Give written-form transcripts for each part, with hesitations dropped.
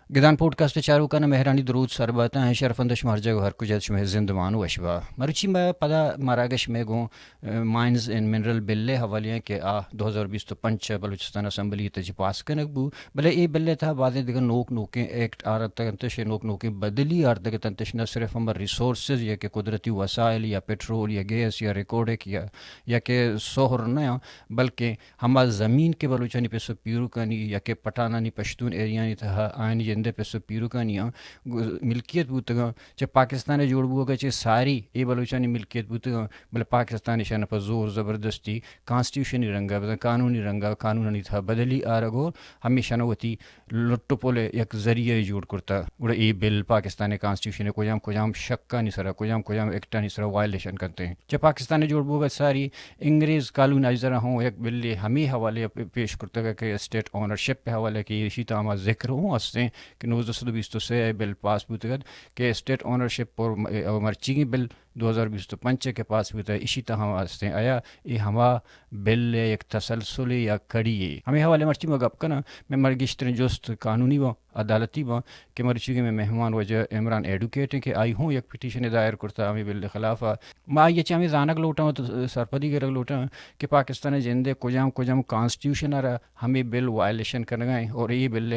گدان pod cost چارو کا مہرانی درود سرباتا ہیں شرفندش مرجع ہر کجت شمہ زندوان و اشبا مرچی میں پدا مراگش میں گوں مائنز ان منرل بلے حوالیاں کہ 2025 بلوچستان اسمبلی تجی پاس کنک بو بلے ای بلے تھا بعد دیگر نوک نوکیں ایکٹ آرت تنتش نوک نوکیں بدلی آرت تنتش نہ صرف ہمارا ریسورسز یا کہ قدرتی وسائل یا پیٹرول یا گیس یا ریکارڈک یا کہ سوہر نیا بلکہ ہمارا زمین کے بلوچانی پہ سب پیرو کنی یا کہ پٹانانی پشتون ایریانی تھا آئین جندے پہ سب پیرو کنی ملکیت بوتگا چاہے پاکستان جوڑ بوگا چاہے ساری اے بلوچانی ملکیت بوتگا بلے پاکستانی شان پر زور زبردستی کانسٹیوشنی رنگا قانونی رنگا قانونی تھا بدلی آرگو ہمیشہ نوتی لٹو پولے یک ذریعہ جوڑ کرتا گڑا ای بل پاکستانی کانسٹیوشن کجام شکا نہیں سرا کجام ایکٹا نہیں سرا وائلیشن کرتے ہیں چاہے پاکستانی جوڑ بوگا ساری انگریز قانون اجرا ہوں ایک بل ہمیں حوالے پیش کرتا ہے کہ اسٹیٹ اونرشپ پہ حوالے کی اسی طرح ذکر ہوں اسے کہ 1920 سے بل پاس بوتگد کہ اسٹیٹ اونرشپ اور مرچی بل 2025 کے پاس بھی تھا اسی طرح واسطے آیا یہ ہما بل ایک تسلسل یا کڑی ہے ہمیں حوالے مرچی میں گپ کنا میں مرگشتر جست قانونی و عدالتی با کہ مرچی کے میں مہمان وجہ عمران ایڈوکیٹ ہیں کہ آئی ہوں یک پٹیشن دائر کرتا ہمیں بل خلاف ما یہ چاہے زانک لوٹا ہوں تو سرپدی کے رگ لوٹا ہوں کہ پاکستان جندے کجام کانسٹیوشن آ رہا ہمیں بل وائلیشن کرنا گئے اور یہ بل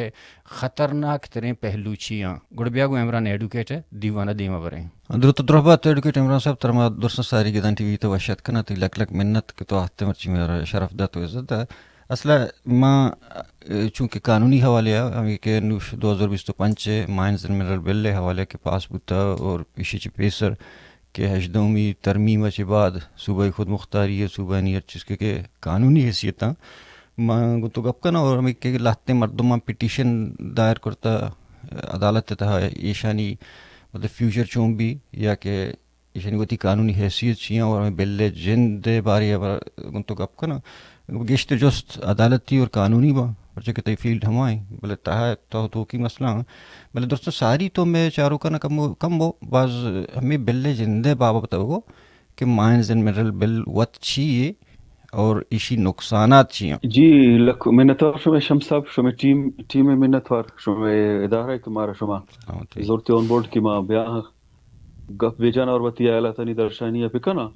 خطرناک ترین پہلو چیاں گڑبیا کو عمران ایڈوکیٹ ہے دیوانہ دیما بریں درود دربات ایڈوکیٹ عمران صاحب ترما درست ساری گدان ٹی وی تو وشت کنا تی لک لک منت کہ تو ہتے مرچی میرا شرف دا تو عزت دا اصلا ماں چونکہ قانونی حوالے ہمیں کہ 2025 مائنز اینڈ منرل بل حوالے کے پاس بوتا اور اسی چی پیسر کہ ہجدومی ترمیم کے بعد صوبہ خود مختاری ہے صوبہ نیت چیز کے قانونی حیثیتاں ماں تو گپ کنا اور ہمیں کہ لاتے مردمہ پٹیشن دائر کرتا عدالت تھا ایشانی مطلب فیوچر چون بھی یا کہ ایشانی وتی قانونی حیثیت چیاں اور ہمیں بل جند باری تو گپ کنا گشت جست عدالتی اور قانونی با پرچہ کہ فیلڈ ہمائیں بلے تہا تو کی مسئلہ بلے دوستوں ساری تو میں چاروں کا نا کم وہ بعض ہمیں بل جندے بابا بتاؤ کہ مائنز اینڈ منرل بل وت چیئے اور اسی نقصانات چیئیں جی لکھ منتوار شما شمس صاحب شما ٹیم منتوار شما ادارہ کہ مارا شما زورتی آن بورڈ کی ماں بیاہ گپ بیجانا اور وتی آیلا تنی درشانی ہے پکنا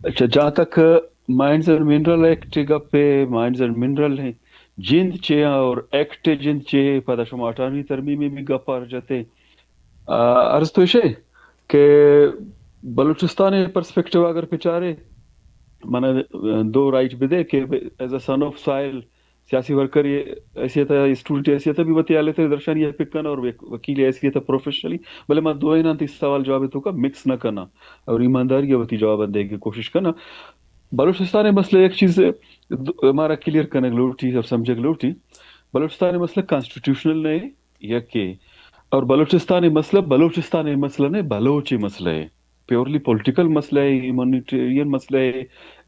اچھا جہاں تک مائنز اینڈ منرل ایکٹ گپ پہ مائنز اینڈ منرل ہیں جند چے اور ایکٹ جند چے پتہ شما 18ویں ترمیم میں بھی گپ آر جاتے عرض تو اسے کہ بلوچستان پرسپیکٹو اگر پچارے مانا دو رائٹ بدے کہ ایز اے سن آف سائل سیاسی ورکر یہ حیثیت ہے اسٹوڈنٹ حیثیت بھی بتی آلے تھے درشان یہ پکنا اور وکیل حیثیت ہے پروفیشنلی بلے میں دو ہی نہ تیس سوال جواب تو کا مکس نہ کرنا اور ایمانداری وتی جواب دے کی کوشش کرنا بلوچستان مسئلہ ایک چیز ہمارا کلیئر کرنے لوٹی اور سمجھے لوٹی بلوچستان مسئلہ کانسٹیٹیوشنل نہیں یا کہ اور بلوچستان مسئلہ نہیں بلوچی مسئلہ ہے پیورلی پولیٹیکل مسئلہ ہے ہیومانیٹیرین مسئلہ ہے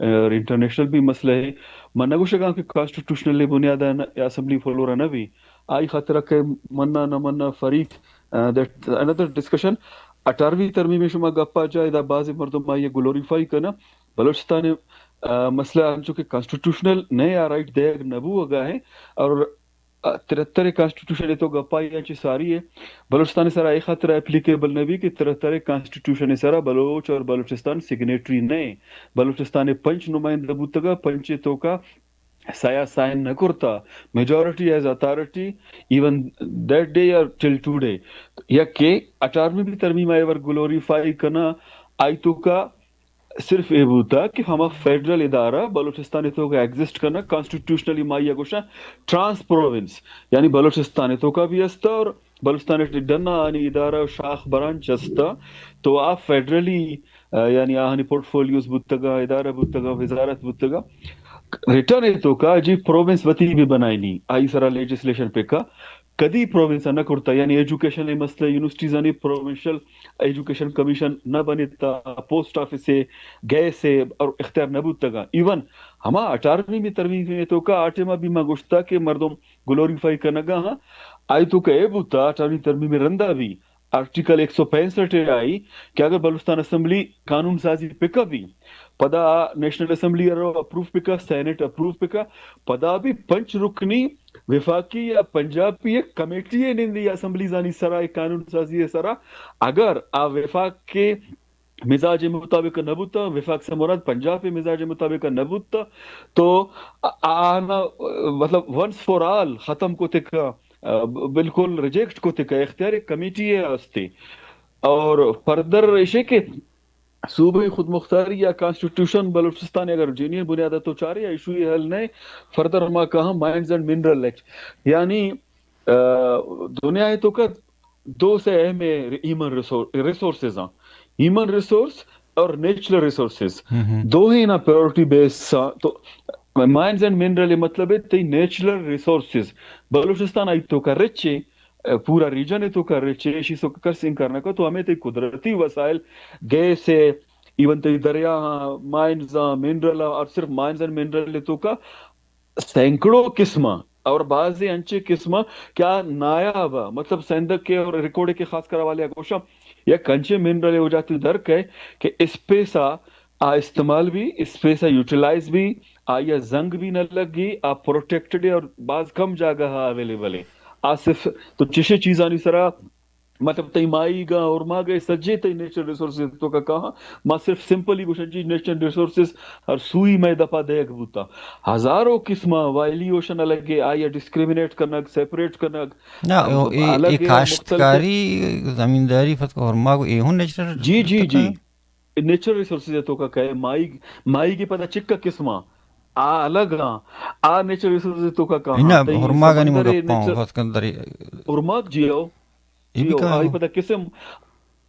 اور انٹرنیشنل بھی مسئلہ ہے میں نگوشہ گا کہ کانسٹیٹیوشنل بنیاد اسمبلی فلورا نہ بھی آئی خاطرہ کہ مننا نہ مننا فریق دیٹ اندر ڈسکشن 18ویں ترمیم میں شما گپا جائے دا بعض مردم آئیے گلوریفائی کرنا بلوچستان مسئلہ ہم چونکہ کانسٹیٹیوشنل نئے رائٹ دے نبو اگا ہے اور 73 کانسٹیٹیوشن تو گپائی چی ساری ہے بلوچستان سرا ایک خاطر اپلیکیبل نبی کہ 73 کانسٹیٹیوشن سرا بلوچ اور بلوچستان سگنیٹری نئے بلوچستان پنچ نمائندہ بوتگا پنچ تو کا سایہ سائن نہ کرتا majority as authority even that day یا ٹل ٹو ڈے یا کہ 18ویں ترمیم آئے ور گلوریفائی کرنا آئی تو کا صرف یہ بوتا کہ ہما فیڈرل ادارہ بلوچستان تو کا ایگزسٹ کرنا کانسٹیٹیوشنلی مائی گوشا ٹرانس پروونس یعنی بلوچستان تو کا بھی استا اور بلوچستان ڈنا آنی ادارہ شاخ برانچ استا تو آپ فیڈرلی یعنی آہنی پورٹ فولیوز بوتگا ادارہ بوتگا وزارت بوتگا ریٹرن ہے تو کا جی پروونس وتی بھی بنائی نہیں آئی سرا لیجسلیشن پہ کا کدی پروونس نہ کرتا یعنی ایجوکیشن مسئلہ یونیورسٹیز نے پروونشل ایجوکیشن کمیشن نہ بنتا پوسٹ آفس سے گئے سے اور اختیار نہ بوتگا ایون ہما 18ویں ترمیم میں تو کا آٹھما بھی میں گوشتا کہ مردم گلوریفائی کرنا گا ہاں آئی تو کہ اے بوتا 18ویں ترمیم میں رندہ بھی آرٹیکل 165 آئی کہ اگر بلوچستان اسمبلی قانون سازی پکا بھی پدا نیشنل اسمبلی اپروو پکا سینٹ اپروو پکا پدا بھی پنچ رکنی وفاقی یا پنجابی ایک کمیٹی ہے نندی اسمبلی زانی سرا ایک قانون سازی سرا اگر آ وفاق کے مزاج مطابق نبوتا، وفاق سے مراد پنجاب کے مزاج مطابق نبوتا، تو آنا مطلب ونس فور آل ختم کو تکا بالکل ریجیکٹ کو تکا اختیار ایک کمیٹی ہے ہستے. اور فردر ایشے کہ صوبائی خود مختاری یا کانسٹیٹیوشن بلوچستان اگر جینئر بنیادہ تو چارے یا ایشو یہ حل نہیں. فردر ہما کہاں مائنز اینڈ منرل ایکٹ، یعنی دنیا تو کا دو سے اہم ہیومن ریسورسز ہیں، ہیومن ریسورس اور نیچرل ریسورسز، دو ہی نا پریورٹی بیس. تو مائنز اینڈ منرل مطلب ہے تی نیچرل ریسورسز بلوچستان آئی تو کا رچ ہے، پورا ریجن ہے تو کا رچ ہے، اسی سو کر سنگ کرنے کا تو ہمیں تی قدرتی وسائل گیس ہے، ایون تی دریا مائنز منرل، اور صرف مائنز اینڈ منرل تو کا سینکڑوں قسمہ اور بعض انچے قسمہ کیا نایاب، مطلب سندک کے اور ریکارڈ کے خاص کرا والے گوشہ یا کنچے منرل ہو جاتی درک ہے کہ اس پیسہ استعمال بھی، اس پیسہ یوٹیلائز بھی، یا زنگ بھی نہ لگی، پروٹیکٹڈ ہے، اور بعض کم جگہ اویلیبل ہے. صرف تو چشے چیزانی سرا مطلب تی مائی گا اور ماں گئے سجے تی نیچرل ریسورسز تو کا کہاں ماں صرف سمپلی گوشن چیز نیچرل ریسورسز اور سوئی میں دفعہ دیکھ بوتا ہزاروں قسمہ وائلیوشن الگ ہے، آیا ڈسکریمنیٹ کرنا، سیپریٹ کرنا نا الگ ہے، کاشتکاری زمینداری فتح اور ماں کو یہ نیچرل جی جی جی نیچرل ریسورسز تو کا کہے مائی کی پتہ چکا قسمہ الگ نیچرل ریسورسز تو کا کہاں سمندر ارماک جی آئی پتہ قسم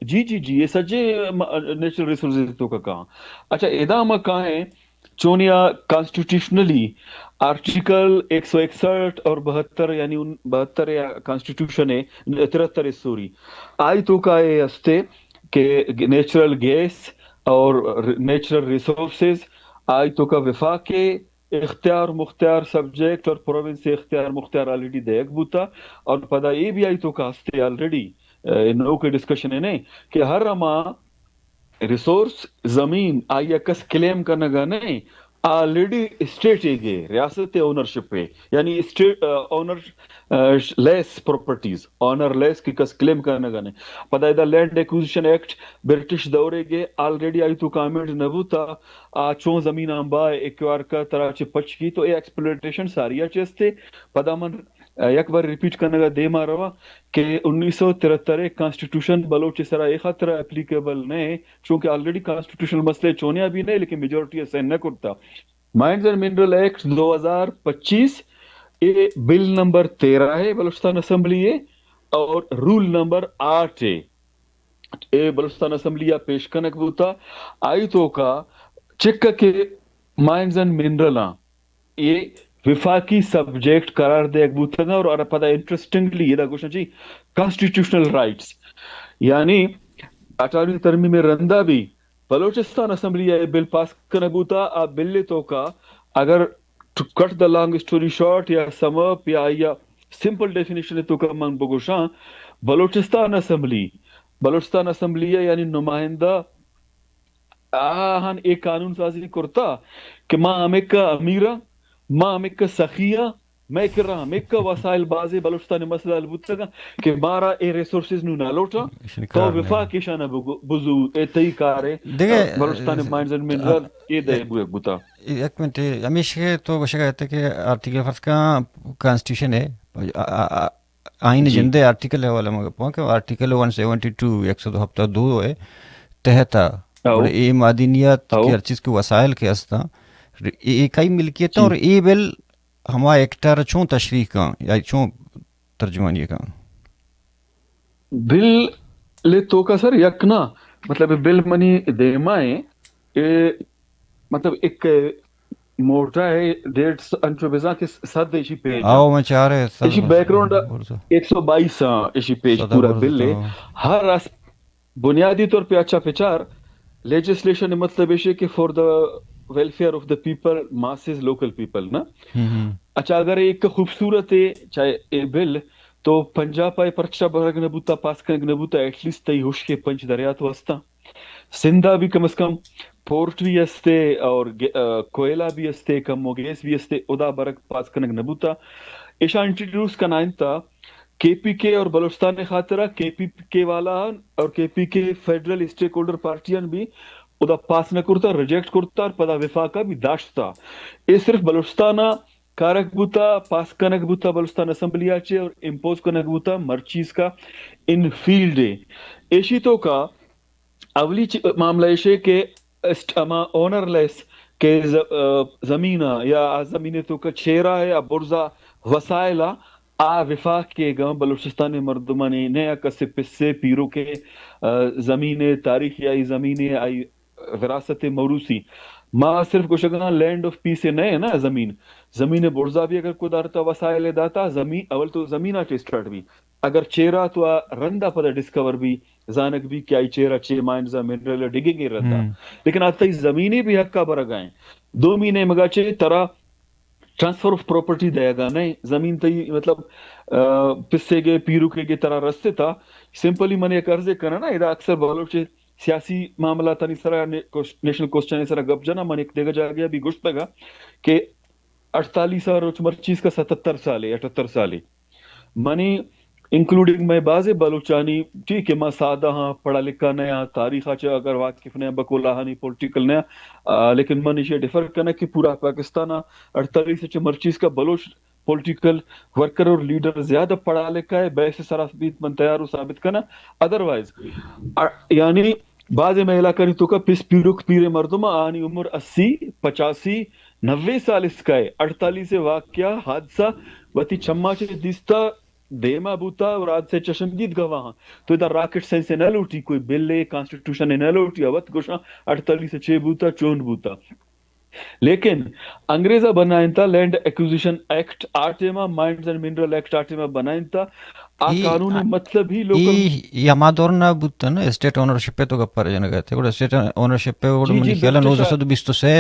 جی جی جی یہ سجے نیچرل ریسورسز تو کا کہاں. اچھا ادا ہم کہاں ہے چونیا کانسٹیٹیوشنلی آرٹیکل 161 اور 72 یعنی 72 یا کانسٹیٹیوشن ہے 73 سوری آئی تو کا یہ ہستے کہ نیچرل گیس اور نیچرل ریسورسز آئی تو کا وفاق کے اختیار مختار سبجیکٹ اور پروونس اختیار مختار آلریڈی دیکھ بوتا. اور پتہ یہ بھی آئی تو کا ہستے آلریڈی نو کے ڈسکشن ہے نہیں کہ ہر اما ریسورس زمین آیا کس کلیم کرنا گا نہیں آلریڈی اسٹیٹ گے ریاست اونرشپ پہ، یعنی اسٹیٹ اونر لیس پراپرٹیز آنر لیس کی کس کلیم کرنا گا نہیں. پتہ ہے دا لینڈ ایکوزیشن ایکٹ برٹش دورے گے آلریڈی آئی تو کامنٹ نبوتا چون زمین آمبا ایکوار کا طرح چھ پچ کی تو ایک ایکسپلویٹیشن ساریا چیز تھے. پتہ من ایک بار ریپیٹ کرنے کا دے ماروا کہ 1973 کانسٹیٹیوشن بلوچ سرا ایک خطرہ اپلیکیبل نہیں چونکہ آلریڈی کانسٹیٹیوشنل مسئلے چونیا بھی نہیں لیکن میجورٹی اسے نہ کرتا. مائنز اینڈ منرل ایکٹ 2025 یہ بل نمبر 13 ہے بلوچستان اسمبلی ہے اور رول نمبر 8 ہے اے بلوچستان اسمبلی یا پیش کنک بوتا آئی تو کا چکا کے مائنز اینڈ منرل یہ وفاقی سبجیکٹ قرار دے بوتا گا. اور پتہ انٹرسٹنگلی یہ دا کوشچن جی کانسٹیٹیوشنل رائٹس یعنی 18ویں ترمیم میں رندہ بھی بلوچستان اسمبلی یہ بل پاس کرنا بوتا آپ بل تو کا اگر to cut the long story short یا سم اپ یا سمپل ڈیفینیشن تو کا من بگوشاں بلوچستان اسمبلی یعنی نمائندہ آہن ایک قانون سازی کرتا کہ ماں ہمیں کا امیرہ ماں ہمیں کا سخیہ میں کر رہا ہمیں کا وسائل بازی بلوچستان مسئلہ البتہ گا کہ مارا اے ریسورسز نو نہ لوٹا تو وفاق شانہ بزو اے تی کارے بلوچستان مائنز اینڈ منرل یہ دے بوتا. ایک منٹ ہمیشہ تو بشا کہتے کہ آرٹیکل فرض کا کانسٹیٹیوشن ہے آئین جندے آرٹیکل ہے والا مگر پہنچ کہ آرٹیکل 172 172 ہے تحتا اور اے معدنیات کی ہر چیز کے وسائل کے ہستا ایک ہی ملکیت اور اے بل ہما ایکٹر چون تشریح کا یا چون ترجمانی کا بل لے تو کا سر یکنا مطلب بل منی دیمائیں مطلب ایک موٹا ہے 150 کے 7 ایشی پیج آؤ میں چاہ رہے ایشی بیک گراؤنڈ 122 ایشی پیج پورا بل ہے. ہر بنیادی طور پہ اچھا پچار لیجسلیشن مطلب ہے کہ for the welfare of the people masses local people نا. اچھا اگر ایک خوبصورت ہے چاہے اے بل تو پنجاب پائے پرچہ برگ نبوتا پاس کنگ نبوتا ایٹ لیسٹ تی ہوش کے پنچ دریات واسطہ سندھا بھی کم از کم پورٹ بھی استے اور کوئلہ بھی استے کم و گیس بھی استے ادا برگ پاس کنگ نبوتا ایشا انٹروڈیوس کنائن تھا کے پی کے اور بلوچستان خاطرہ کے پی کے والا اور کے پی کے فیڈرل اسٹیک ہولڈر پارٹیاں بھی ادا پاس نہ کرتا ریجیکٹ کرتا اور پدا وفاقہ بھی داشتا. یہ صرف بلوچستانہ کارک بوتا پاس کنک بوتا بلوچستان اسمبلی آچے اور امپوز کنک بوتا مرچیز کا ان فیلڈ ہے. ایشی تو کا اولی معاملہ ایشے کہ اما اونر لیس کہ زمینہ یا زمین تو کا چھیرا ہے یا برزا وسائلہ آ وفاق کے گاں بلوچستان مردمانی نیا کس پسے پیرو کے زمین تاریخی آئی زمین آئی وراثت موروثی ماں صرف کچھ اگر لینڈ آف پیس نئے نا زمین برزا بھی اگر کدارتا وسائل داتا زمین اول تو زمین آچے اسٹارٹ بھی اگر چیرا تو رندہ پدا ڈسکور بھی زانک بھی کیا چیرا چے مائنزا منرل ڈگے گے رندہ لیکن آتا ہی زمینی بھی حق کا برگائیں 2 مہینے مگا چے ترا ٹرانسفر آف پراپرٹی دیا گا نہیں زمین تی مطلب پسے گے پیرو کے طرح رستے تھا سمپلی من ایک عرضے کرنا نا ادا اکثر بلوچ سیاسی معاملہ تانی سرا نیشنل کوسچن سرا گپ جنا من ایک دیگا جا گیا بھی گشت لگا کہ 48 سال روچ مرچیز کا 77 سال 78 سال منی انکلوڈنگ میں باز بلوچانی ٹھیک ہے میں سادہ ہاں پڑھا لکھا نیا تاریخ آچا اگر واقف نیا بکولاہانی پولیٹیکل نیا لیکن من اسے ڈیفر کرنا کہ پورا پاکستان 48 سے مرچیز کا بلوچ پولیٹیکل ورکر اور لیڈر زیادہ پڑھا لکھا ہے بیس سرافبیت من تیار ثابت کرنا ادروائز یعنی بعض محلہ کری تو کا پس پیروک پیرے مردم آنی عمر 80 85 90 سال اس کا ہے 48 سے واقعہ حادثہ وتی چھما چے دیستا دیما بوتا اور آج سے چشمدید گواہاں تو ادھر راکٹ سائنس نہ لوٹی کوئی بلے کانسٹیٹیوشن نہ لوٹی اوت گوشاں 48 سے 6 بوتا چون بوتا لیکن انگریزہ بنائیں تھا لینڈ ایکوزیشن ایکٹ آٹیما مائنڈز اینڈ منرل ایکٹ آٹیما بنائیں تھا آ قانون مطلب ہی لوکل یہ ہما دور نہ بوتا نا اسٹیٹ اونرشپ پہ تو گپر جانا گئے تھے گوڑا اسٹیٹ اونرشپ پہ گوڑا منی خیالا 1920 سے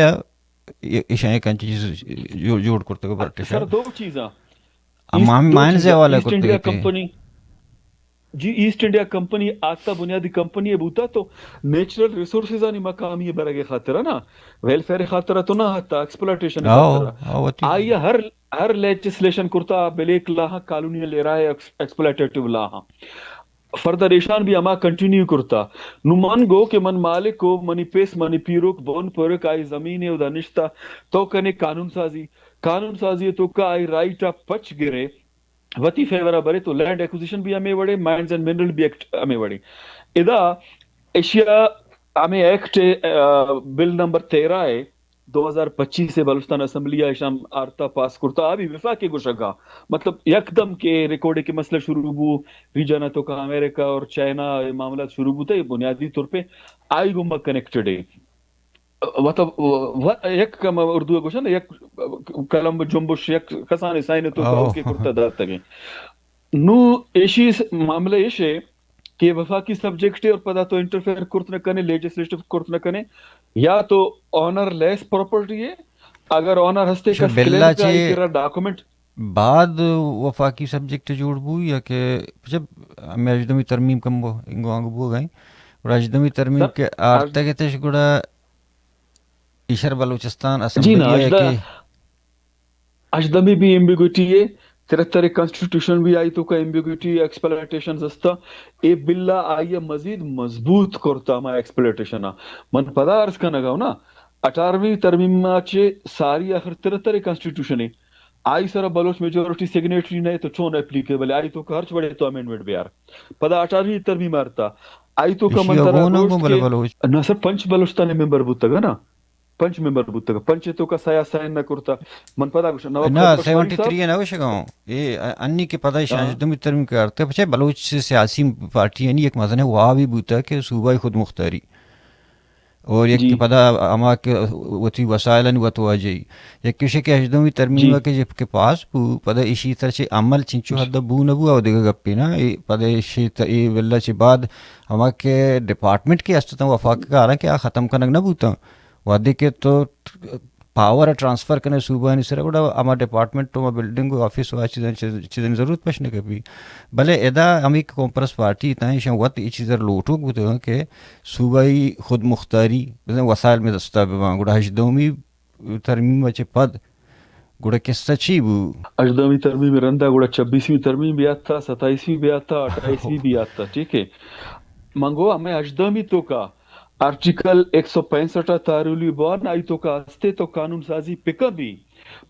ایشاں ایک چیز جوڑ کرتے گا برٹش سر 2 چیزاں مائنڈز والا ایسٹ انڈیا کمپنی جی ایسٹ انڈیا کمپنی آتا بنیادی کمپنی بوتا تو نیچرل ریسورسز آنی مقامی برگے خاطرہ نا ویلفیئر خاطرہ تو نہ ہتا ایکسپلوٹیشن خاطرہ آئی ہر لیجسلیشن کرتا بلیک لاہاں کالونیل لے رہا ہے ایکسپلوٹیٹیو لاہاں فردر ایشان بھی اما کنٹینیو کرتا نو من گو کہ من مالک کو منی پیس منی پیروک بون پورک آئی زمین ادا نشتا تو کنے قانون سازی تو کا آئی رائٹ آف پچ گرے وتی فیورا برے تو لینڈ ایکوزیشن بھی ہمیں وڑے مائنز اینڈ منرل بھی ایکٹ ہمیں وڑے ادا ایشیا ہمیں ایکٹ بل نمبر 13 ہے 2025 سے بلوچستان اسمبلی ایشام آرتا پاس کرتا ابھی وفاقی گوشگا مطلب یکدم کے ریکارڈ کے مسئلہ شروع ہو ریجن تو کا امریکہ اور چائنا معاملات شروع ہوتا ہے بنیادی طور پہ آئی گمبا کنیکٹڈ ہے مطلب یک کم اردو گوشن یک کلم جنبش یک کسان سائن تو اوکے کرتا دات تگے نو ایشی معاملہ ایشے کہ وفاقی سبجیکٹ اور پدا تو انٹرفیئر کرت نہ کنے لیجسلیٹو کرت نہ کنے یا تو آنر لیس پراپرٹی ہے اگر آنر ہستے کا کلیئر کا ایک ڈاکومنٹ بعد وفاقی سبجیکٹ جوڑ بو یا کہ جب ہمیں اجدمی ترمیم کم بو انگو آنگو بو گئیں اور اجدمی ترمیم کے آرتا کے تش گڑا ایشر بلوچستان اسمبلی ہے کہ اجدمی بھی ایمبیگوٹی ہے 73 کانسٹیٹیوشن بھی آئی تو کا ایمبیگوٹی ایکسپلوٹیشن زستا اے بلا آئی مزید مضبوط کرتا ہما ایکسپلوٹیشن من پدا عرض کا نگاو نا 18ویں ترمیم آچے ساری آخر 73 کانسٹیٹیوشن ہے آئی سارا بلوچ میجورٹی سگنیٹری نہیں تو چون اپلیکیبل آئی تو ہرچ بڑے تو امینڈمنٹ بیار پدا 18ویں ترمیم آرتا آئی تو کا منترہ گوشت نا سر پنچ بلوچستان ممبر بوتا گا نا پنچ ممبر بوتا گا پنچ تو کا سایہ سائن نہ کرتا من پدا گوشت نا 73 نہ گوشت گاؤں یہ انی کے پدا شاہدمی ترمیم کرتے پچھے بلوچ سیاسی پارٹی یعنی ایک مزن ہے وہ بھی بوتا کہ صوبائی خود مختاری اور ایک کے پدا اما کے وتی وسائل وتو اجئی ایک کشے کے اجدمی ترمیم کے جب کے پاس پدا اسی طرح سے عمل چنچو حد بو نہ بو او دیگه گپی نا پدا اسی ای ولا سے بعد اما کے ڈپارٹمنٹ کے استتا وفاق کا رہا کہ ختم کنگ نہ بوتا وادی کے تو پاور ٹرانسفر کرنے صوبہ نہیں سر گوڑا اما ڈپارٹمنٹ تو بلڈنگ آفس وا چیزیں ضرورت پشنے کبھی بھلے ادا ہمیں کمپرس پارٹی تائیں شوت یہ چیزیں لوٹو گو کہ صوبائی خود مختاری وسائل میں دستا گوڑا ہجدومی ترمیم وچے پد گوڑا قصہ چی بو 18ویں ترمیم میں رندہ گوڑا 26ویں ترمیم بھی آتا 27ویں بھی آتا 28ویں بھی آتا. ٹھیک ہے منگو ہمیں 18ویں تو کا آرٹیکل 165 تارولی بان آئی تو کا ہستے تو قانون سازی پکا بھی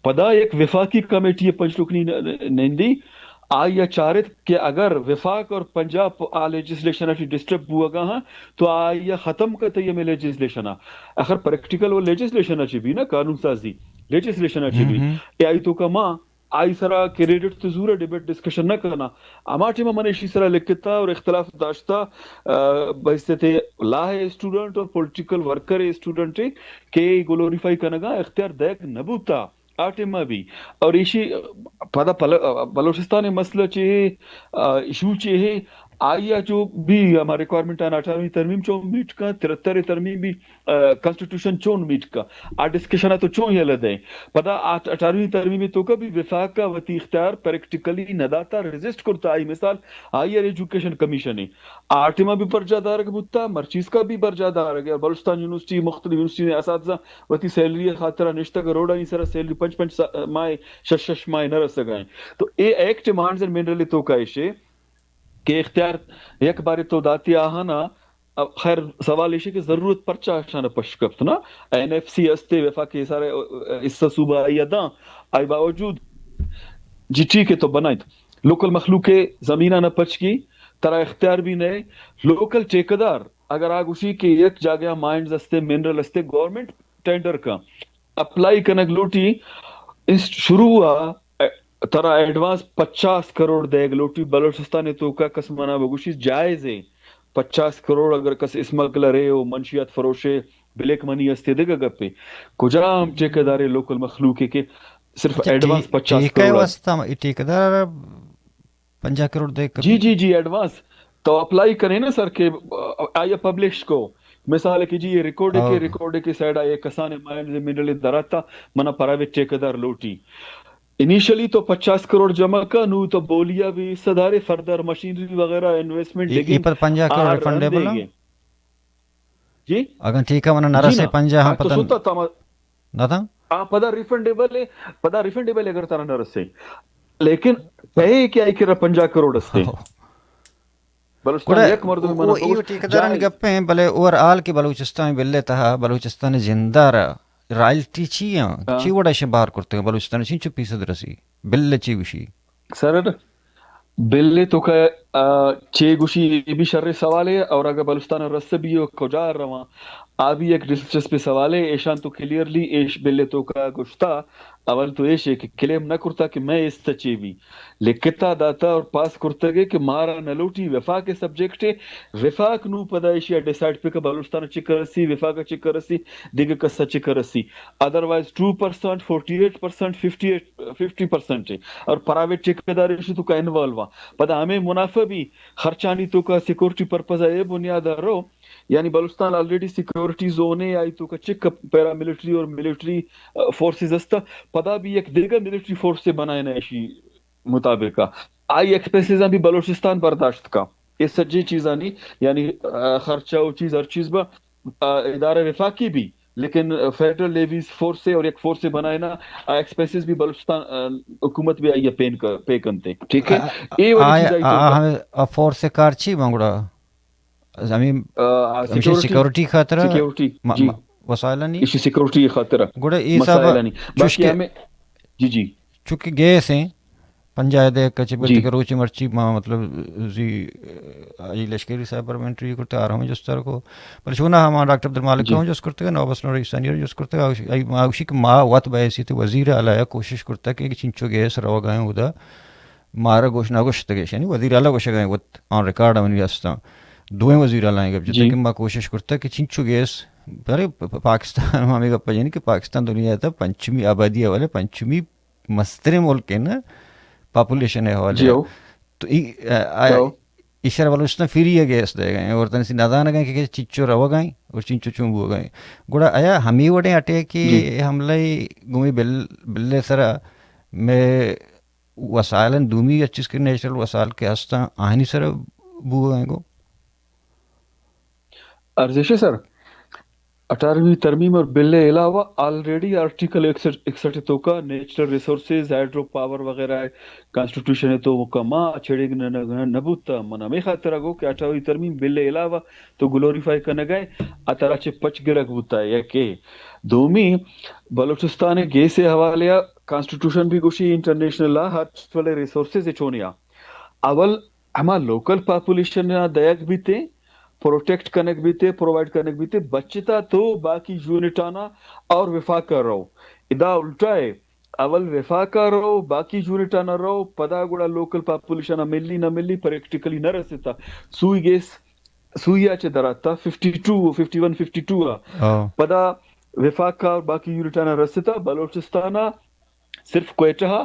پدا ایک وفاقی کمیٹی پنچ رکنی نندی آیا چارت کہ اگر وفاق اور پنجاب لیجسلیشن اچھی ڈسٹرب ہوا گا ہاں تو آیا ختم کرتے یہ میں لیجسلیشن اخر پریکٹیکل وہ لیجسلیشن اچھی بھی نا قانون سازی لیجسلیشن اچھی بھی اے آئی تو کا ماں آئی سرا کریڈٹ تو زورا ڈیبیٹ ڈسکشن نہ کرنا ہمارے میں اسی طرح لکھتا اور اختلاف داشتہ بحثتے لا ہے اسٹوڈنٹ اور پولیٹیکل ورکر ہے اسٹوڈنٹ کہ گلوریفائی کرنے گا اختیار دیکھ نبوتا آٹما بھی اور اسی پتا بلوچستان مسئلہ چاہے ایشو چاہے آیا جو بھی ہمارے ریکوائرمنٹ ہے 18ویں ترمیم چون میٹ کا 73 ترمیم بھی کانسٹیٹیوشن چون میٹ کا آ ڈسکشن ہے تو چون یہ لدے پتا 18ویں ترمیم تو کا بھی وفاق کا وتی اختیار پریکٹیکلی نداتا ریزسٹ کرتا آئی مثال ہائر ایجوکیشن کمیشن ہے آٹما بھی برجا دارگ بتا مرچیز کا بھی برجا دارگ ہے بلوچستان یونیورسٹی مختلف یونیورسٹی اساتذہ وتی سیلری خاطرہ نشتہ کروڑا نہیں سرا سیلری 5 ماہ 6 ماہ نہ رس گئے تو اے ایک ڈیمانڈز اینڈ منرل تو کا ایشے کہ اختیار ایک بار تو داتی آہانا خیر سوال ایشے کہ ضرورت پرچہ آشانا پشکفت نا این ایف سی استے وفاقی سارے اس صوبہ آئی دا آئی باوجود جی ٹھیک ہے تو بنائیت لوکل مخلوق زمینہ نہ پچ کی ترا اختیار بھی نہیں لوکل ٹھیکیدار اگر آگوشی کہ ایک جاگہ مائنڈز استے منرل استے گورنمنٹ ٹینڈر کا اپلائی کنک لوٹی شروع ہوا ترا ایڈوانس 50 کروڑ دے گلوٹی بلوچستان تو کا قسمانہ بگوشی جائز ہے 50 کروڑ اگر کس اسمگلر ہے وہ منشیات فروشے بلیک منی استے دے گا گپے کجا ہم ٹھیکیدار لوکل مخلوق ہے کہ صرف ایڈوانس 50 کروڑ ٹھیکیدار 50 کروڑ دے جی جی جی ایڈوانس تو اپلائی کریں نا سر کہ آیا پبلش کو مثال ہے کہ جی یہ ریکارڈ کے سائڈ آئے کسانے مائنڈ منرل دراتا منا پرائیویٹ ٹھیکیدار لوٹی انیشلی تو 50 کروڑ جمع کا نو تو بولیا بھی صدارے فردر مشینری وغیرہ انویسٹمنٹ یہ پر 50 کروڑ ریفنڈیبل ہے جی اگر ٹھیکہ منا نہ رسے 50 ہاں پتہ نہ تھا پدا ریفنڈیبل ہے اگر تارا نہ رسے لیکن پہے کیا ہے کہ 50 کروڑ استے بلوچستان ایک مرد میں منا وہ ٹھیکیداران گپے ہیں بلے اوور آل کی بلوچستان بلے تہا بلوچستان زندہ رہا رائلٹی چی وڑا شے باہر کرتے ہیں بلوچستان چین 5% رسی بلے چی گوشی سر بلے تو کا چے گوشی یہ بھی شر سوال ہے اور اگر بلوچستان رس بھی ہو کجا رواں آبی ایک دلچسپ سوال ہے ایشان تو کلیئرلی ایش بلے تو کا گشتا اول تو ایش ہے کہ کلیم نہ کرتا کہ میں اس تچے بھی لکھتا داتا اور پاس کرتا گئے کہ مارا نلوٹی وفاق کے سبجیکٹ ہے وفاق نو پدا ایشیا ڈیسائیڈ پہ کہ بلوچستان چکر رسی وفاق چکر رسی دیگر کسا چکر رسی ادروائز 2% 48% 50% ہے اور پرائیویٹ ٹھیکیدار ایشی تو کا انوالو پدا ہمیں منافع بھی خرچانی تو کا سیکورٹی پرپز ہے بنیاد رو یعنی بلوچستان آلریڈی سیکورٹی زون ہے آئی تو کا چک پیرا ملٹری اور ملٹری فورسز استا پدا بھی ایک دیگر ملٹری فورس سے بنائے نا ایشی مطابق آئی ایکسپینسز بھی بلوچستان برداشت کا یہ سجی چیزاں نہیں یعنی خرچہ و چیز ہر چیز با ادارہ وفاقی بھی لیکن فیڈرل لیویز فورس سے اور ایک فورس سے بنائے نا ایکسپینسز بھی بلوچستان حکومت بھی آئی پے کنتے ٹھیک ہے یہ والی چیز آئی تو فورس سے کارچی مانگڑا زمین سیکورٹی خاطر وسائل نہیں اسی سیکورٹی خاطر گوڑے یہ سب باقی ہمیں جی چونکہ گئے سے پنجاب دے کچھ بلتی کہ روچی مرچی مطلب زی آئی لشکری صاحب پرمنٹری کرتے آ رہا ہوں جس طرح کو پر چھونا ہم ڈاکٹر عبدالمالک ہوں جس کرتے ہیں نوبس نوری سینئر جس کرتے ہیں آوشی کہ ماں وقت باعثی تھے وزیر اعلیٰ کوشش کرتا کہ چنچو گئے سر رو گئے ادا مارا گوش نہ گوشت گئے یعنی وزیر اعلیٰ گوش گئے وقت آن ریکارڈ ہمیں ہستا دوئیں وزیر اعلیٰ ہیں جتنے کہ ماں کوشش کرتا کہ چنچو گیس ارے پاکستان ہمیں گپا یعنی کہ پاکستان دنیا تھا پنچمی آبادی والے پنچمی مستر ملک ہے نا پاپولیشن ہے حوالے تو اشارہ بلوچستان فری ہے گیس دے گئے اور تنسی نادان گئے کہ چنچو رو گئے اور چنچو چونبو گئے گوڑا آیا ہمیں وڑے اٹے کہ حملہ گمی بلے سرا میں وسائلن دومی اچھیز کے نیچرل وسائل کے ہستا آہنی سرا بو گئے گو ارزش ہے سر 18ویں ترمیم اور بل علاوہ آلریڈی آرٹیکل 61 تو کا نیچرل ریسورسز ہائیڈرو پاور وغیرہ کانسٹیٹیوشن ہے تو وہ کما چھڑے نبوتا منا میں خاطر گو کہ 18ویں ترمیم بل علاوہ تو گلوریفائی کرنا گئے اترا چھ پچ گرگ ہوتا ہے یا کہ دومی بلوچستان گے سے حوالے کانسٹیٹیوشن بھی گوشی انٹرنیشنل لا ہر والے ریسورسز چونیا اول ہما لوکل پاپولیشن دیگ بھی تھے پروٹیکٹ کرنے بھی تھے پرووائڈ کرنے بھی تھے بچتا تو باقی یونٹ آنا اور وفاق کر رہو ادا الٹا ہے اول وفاق کر رہو باقی یونٹ آنا رہو پدا گوڑا لوکل پاپولیشن ملی نہ ملی پریکٹیکلی نہ رسیتا سوئی گیس سوئی آچے دراتا 51 52 پدا وفاق کا باقی یونٹ آنا رسیتا بلوچستانا صرف کوئٹہ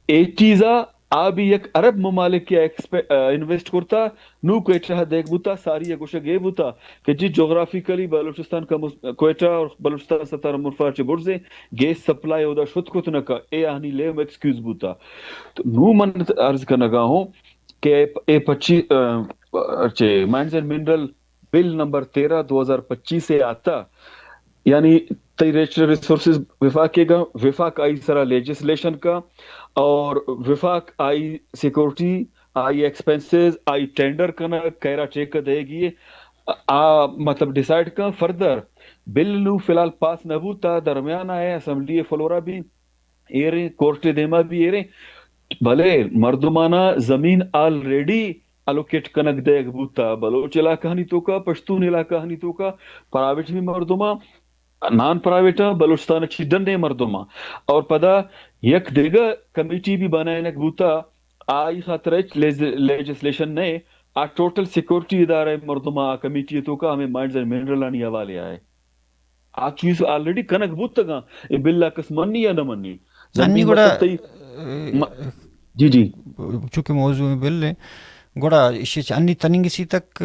80 آبی یک عرب ممالک کیا انویسٹ کرتا نو کوئٹہ دیکھ بوتا ساری یک گوشہ گے بوتا کہ جی جغرافیکلی بلوچستان کا کوئٹہ اور بلوچستان ستارہ مرفار چے برزے گیس سپلائی ہودا شد کو تنکا اے آنی لے ایکسکیوز بوتا تو نو من عرض کرنا گا ہوں کہ اے 25 mines and mineral bill number 13 2025 سے آتا یعنی نیچرل ریسورسز وفاق کے گا وفاق آئی سرا لیجسلیشن کا اور وفاق آئی سیکورٹی آئی ایکسپینسز آئی ٹینڈر کرنا کیرا چیک دے گی مطلب ڈیسائیڈ کا فردر بل نو فی الحال پاس نبوتا درمیان آئے اسمبلی فلورا بھی ایرے کورٹ دیما بھی ایرے بھلے مردمانہ زمین آلریڈی الوکیٹ کنک دیگ بوتا بلوچ علاقہ ہنی تو کا پشتون علاقہ ہنی تو کا پرائیویٹ بھی مردمہ نان پرائیویٹا بلوچستان اچھی ڈنڈے مردمہ اور پدا یک دیگا کمیٹی بھی بنائے نک بوتا آئی خاطر لیجسلیشن نے آ ٹوٹل سیکورٹی ادارہ مردمہ کمیٹی تو کا ہمیں مائنڈز اینڈ منرل آنی حوالے آئے آ چیز آلریڈی کنک بوتا گا اے بلا کس منی یا نہ منی زمین گوڑا جی چونکہ موضوع میں بل ہے گوڑا اسی انی تننگ اسی تک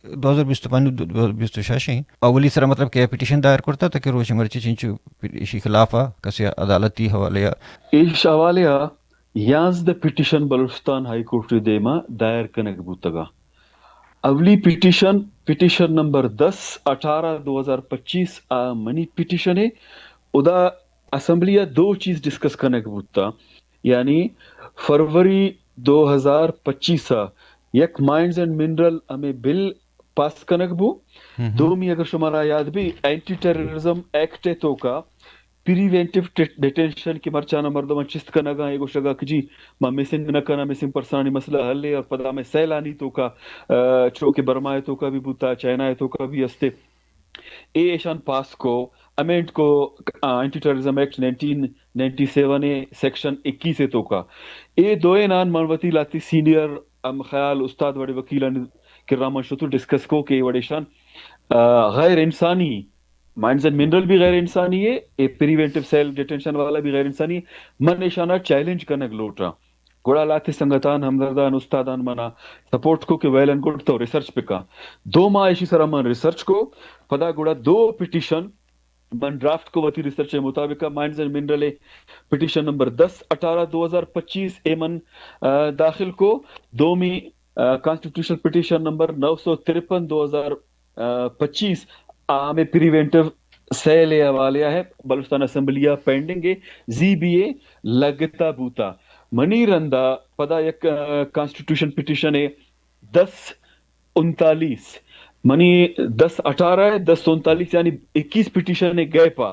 2025 اولی سر مطلب کہ پٹیشن دائر کرتا تھا کہ روش مرچی چنچو اسی خلاف کسی عدالتی حوالے ایش حوالے یانز دا پٹیشن بلوچستان ہائی کورٹ دیما دائر کنک بوتگا اولی پٹیشن نمبر 10/18/2025 منی پٹیشن ہے ادا اسمبلی 2 چیز ڈسکس کنک بوتا یعنی فروری 2025 یک مائنز اینڈ منرل ہمیں بل پاس کنک بو دومی اگر شمارا یاد بھی اینٹی ٹیررزم ایکٹ تو کا پریوینٹیو ڈیٹینشن کی مرچانا مردمہ چست کا نگا ایگو شگا کہ جی ما مسنگ نکنا مسنگ پرسانی مسئلہ حل لے اور پدا میں سیلانی تو کا چوکے برمائے تو کا بھی بوتا چائنا تو کا بھی استے اے ایشان پاس کو امینڈ کو اینٹی ٹیررزم ایکٹ 1997 سیکشن 21 تو کا اے دوئے نان منوتی لاتی سینئر خیال استاد وڑے وکیلان کرام شتو ڈسکس کو کہ وڑیشان غیر انسانی مائنز اینڈ منرل بھی غیر انسانی ہے اے پریوینٹیو سیل ڈیٹینشن والا بھی غیر انسانی من نشانہ چیلنج کرنے گلوٹا گوڑا لاتے سنگتان ہمدردان استادان منا سپورٹ کو کہ ویل اینڈ گڈ تو ریسرچ پہ کا 2 ماہ ایشی سرا من ریسرچ کو پدا گوڑا 2 پٹیشن من ڈرافٹ کو وتی ریسرچ کے مطابق mines and mineral petition number 10/18/2025 اے من داخل کو دومی کانسٹیٹیوشن پٹیشن نمبر 953/2025 ہمیں پریوینٹیو سیل حوالے ہے بلوچستان اسمبلیہ پینڈنگ ہے زی بی اے لگتا بوتا منی رندا پدا یک کانسٹیٹیوشن پٹیشن ہے 1039 منی 10/18 ہے 1039 یعنی 21 پٹیشن ہے گئے پا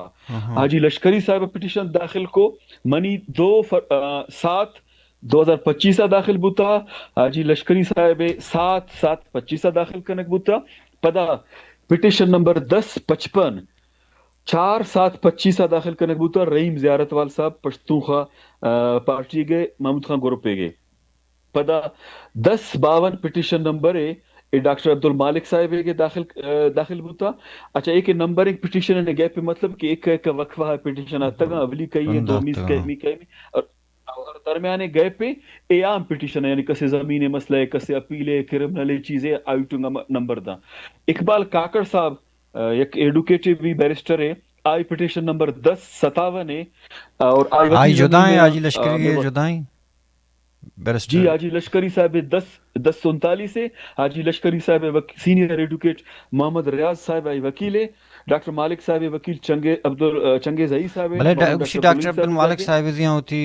حاجی لشکری صاحب پٹیشن داخل کو منی 2/7/2025 داخل بوتا حاجی لشکری صاحب 7/7/25 داخل کنک بوتا پدا پٹیشن نمبر 1055 4/7/25 داخل کنک بوتا رحیم زیارت وال صاحب پشتونخوا پارٹی گئے محمود خان گروپے گئے پدا 1052 پٹیشن نمبر ہے ڈاکٹر عبد المالک صاحب کے داخل بوتا اچھا ایک نمبرنگ پٹیشن نے گئے پہ مطلب کہ ایک وقفہ ہے پٹیشن آتا گا اولی کئی دومی کئی اور درمیانے گئے پہ ایام پٹیشن ہے یعنی کسی زمین مسئلہ ہے کسی اپیل ہے کرمنل چیزیں آئیٹو نمبر دا اقبال کاکڑ صاحب ایک ایڈوکیٹو بھی بیرسٹر ہے آئی پٹیشن نمبر 1057 ہے اور آئی جدائیں آجی لشکری جدائیں جی حاجی لشکری صاحب 1039 سے، حاجی لشکری صاحب سینئر ایڈوکیٹ محمد ریاض صاحب وکیل ہے، ڈاکٹر مالک صاحب وکیل چنگیز عئی صاحب بھلے ڈاکٹر عبد المالک صاحب زیاں ہوتی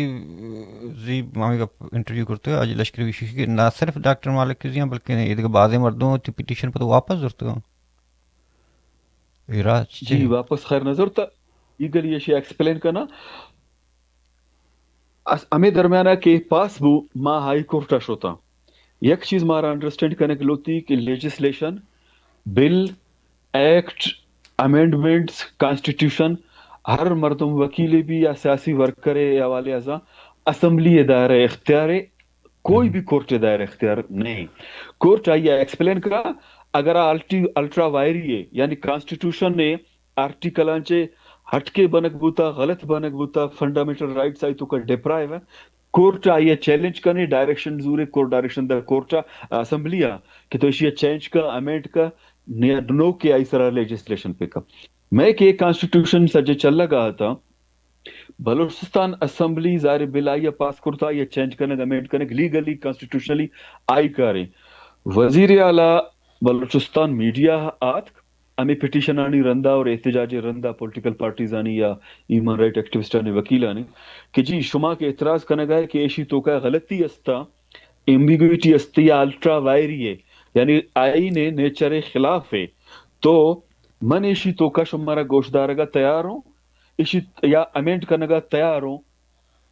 زی مامی کا انٹرویو کرتے ہیں آج لشکری وشی کے نہ صرف ڈاکٹر مالک کے زیاں بلکہ یہ دیکھ بعض مردوں ہوتی پٹیشن پر تو واپس ضرورت ہوں جی واپس خیر نظر تا یہ گلی یہ ایکسپلین کرنا ہمیں درمیانہ کے پاس بو ما ہائی کورٹ ہوتا یک چیز مارا انڈرسٹینڈ کرنے کے لوتی کہ لیجسلیشن بل ایکٹ امینڈمنٹس کانسٹیٹیوشن ہر مردم وکیل بھی یا سیاسی ورکر یا والے ازاں اسمبلی دائرہ اختیار ہے، کوئی بھی کورٹ دائرہ اختیار نہیں. کورٹ آئیے ایکسپلین کرا اگر الٹرا وائری ہے یعنی کانسٹیٹیوشن نے آرٹیکل چے ہٹ کے بنک بوتا غلط بنک بوتا فنڈامنٹل رائٹس آئی تو کا ڈپرائیو ہے، کورٹ آئیے چیلنج کرنے ڈائریکشن زورے کورٹ ڈائریکشن دا کورٹ اسمبلی کہ تو یہ چینج کا امینڈ کا نو کے آئی سرا لیجسلیشن پہ کا میں کہ کانسٹیٹیوشن سجے چل لگا تھا بلوچستان اسمبلی ظاہر بل آئی پاس کرتا یہ چینج کرنے امینڈ کرنے لیگلی کانسٹیٹیوشنلی آئی کرے. وزیر اعلیٰ بلوچستان میڈیا آت ہمیں پٹیشن آنی رندہ اور احتجاج رندہ پولیٹیکل پارٹیز آنی یا ہیومن رائٹ ایکٹیوسٹ آنی وکیل آنی کہ جی شما کے اعتراض کرنے گئے کہ ایشی تو کا غلطی استا ایمبیگویٹی استی یا الٹرا وائری ہے یعنی آئین نیچر خلاف ہے تو من ایشی تو کا شمارا گوشدار کا تیار ہوں ایشی یا امینڈ کرنے کا تیار ہوں.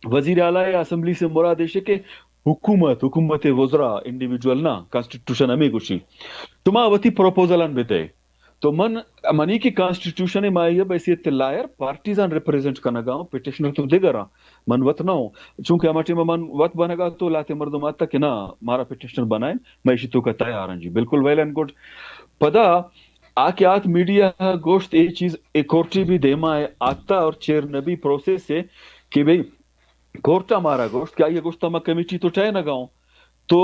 وزیر اعلیٰ یا اسمبلی سے مراد ہے کہ حکومت وزراء انڈیویجول نا کانسٹیٹیوشن ہمیں گوشی تما وتی پروپوزل ان بیتے تو منی کی کانسٹیٹیوشن مائی اب ایسی لائر پارٹیزان ریپریزنٹ کرنا گا پٹیشنر تو دے گا من وط نہ ہو چونکہ ہمارے میں من وط بنے گا تو لاتے مردم آتا کہ نہ مارا پٹیشنر بنائے میں اسی تو کا تیار ہوں جی بالکل ویل اینڈ گڈ. پدا آکے آت میڈیا گوشت یہ چیز ایک کورٹی بھی دیما ہے آتا اور چیر نبی پروسیس ہے کہ بھئی کورٹا مارا گوشت کیا یہ گوشت میں کمیٹی تو چاہے نہ گاؤں تو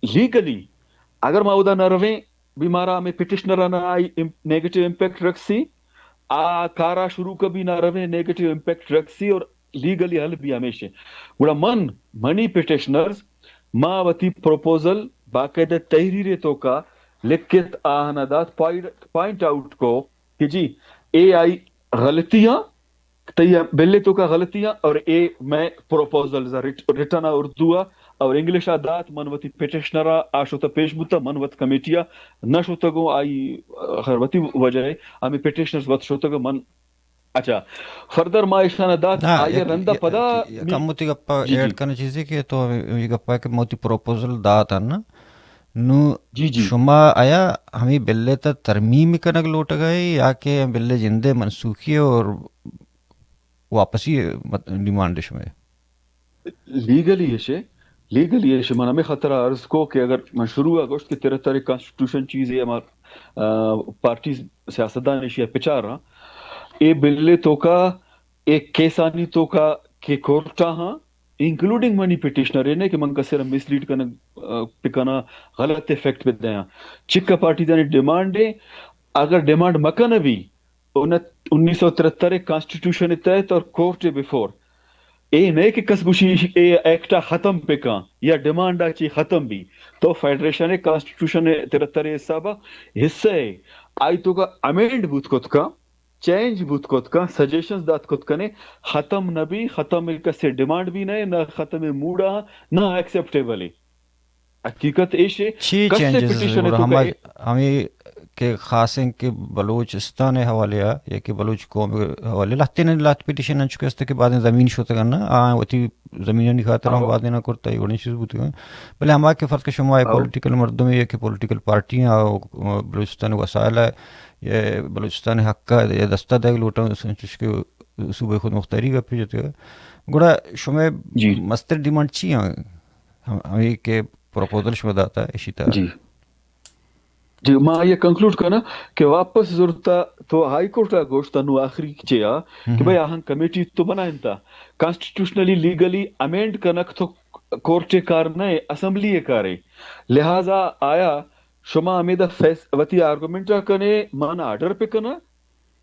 لیگلی اگر ما ادا نہ رویں بھی مارا ہمیں پٹیشنر نہ آئی نیگیٹو امپیکٹ رکھ سی کارا شروع کبھی نہ رویں نیگیٹو امپیکٹ رکھ سی اور لیگلی حل بھی ہمیشہ بڑا منی پٹیشنرز ما وتی پروپوزل باقاعدہ تحریر تو کا لکھت آہنادات پوائنٹ آؤٹ کو کہ جی اے آئی غلطیاں بلے تو کا غلطیاں اور اے میں پروپوزل ریٹن اردو اور انگلش آدات منوتی پٹیشنرا آشوتا پیش بوتا منوت کمیٹیا نہ شوتا گو آئی خروتی وجہ ہے ہمیں پٹیشنرز وقت شوتا گو من اچھا فردر ما اشان آدات آئیے رندہ پدا کم موتی گپا ایڈ کرنے چیزیں کہ تو یہ گپا ہے کہ موتی پروپوزل دات ہے نا نو شما آیا ہمیں بلے تا ترمیم کنگ لوٹ گئے یا کہ بلے جندے منسوخی اور واپسی ڈیمانڈ میں لیگلی ہے من ہمیں خطرہ عرض کو کہ اگر من شروع اگست کی 73 کانسٹیٹیوشن چیز ہے ہمارا پارٹیز سیاستدان ایشیا پچار رہا اے بلے تو کا ایک کیسانی تو کا کہ کورٹا ہاں انکلوڈنگ منی پٹیشنر ہے کہ من کا صرف مس لیڈ کرنا پکانا غلط افیکٹ پہ دیا چکا پارٹی دانی ڈیمانڈ ہے اگر ڈیمانڈ مکن بھی 1973 کانسٹیٹیوشن تحت اور کورٹ بفور اے نہیں کہ کسبوشی اے ایکٹا ختم پہ کان یا ڈیمانڈ آچی ختم بھی تو فیڈریشن کانسٹیٹیوشن 73 حسابہ حصہ ہے آئی تو کا امینڈ بوت کت کا چینج بوت کت کا سجیشنز دات کت کنے ختم نہ بھی ختم ملکہ سے ڈیمانڈ بھی نہیں نہ ختم موڈا نہ ایکسیپٹیبل ہے حقیقت ایشے کسے پٹیشن ہے تو ہمیں کہ خاص ہیں کہ بلوچستان حوالے یا کہ بلوچ قوم حوالے لاتے نے لات پٹیشن چکے اس کے بعد زمین شوتا کرنا وتی زمین نہیں کھاتا رہا بعد نہ کرتا ہے چیز ہوتی ہے بھلے ہمارا کے فرق شما پولیٹیکل مردوں میں یہ کہ پولیٹیکل پارٹیاں بلوچستان وسائل ہے یہ بلوچستان حق کا یا دستہ دے لوٹا کے صوبے خود مختاری کا پھر جاتے ہیں گوڑا شما مستر ڈیمانڈ چی ہیں ہمیں کہ پروپوزل شما داتا ہے اسی طرح جی ماں یہ کنکلوڈ کرنا کہ واپس ضرورتا تو ہائی کورٹ کا گوشت نو آخری چیا کہ بھئی آہن کمیٹی تو بنائیں تا کانسٹیٹیوشنلی لیگلی امینڈ کنک تو کورٹ کار نئے اسمبلی کارے لہذا آیا شما امیدہ وتی آرگومنٹا کنے مانا آرڈر پہ کنا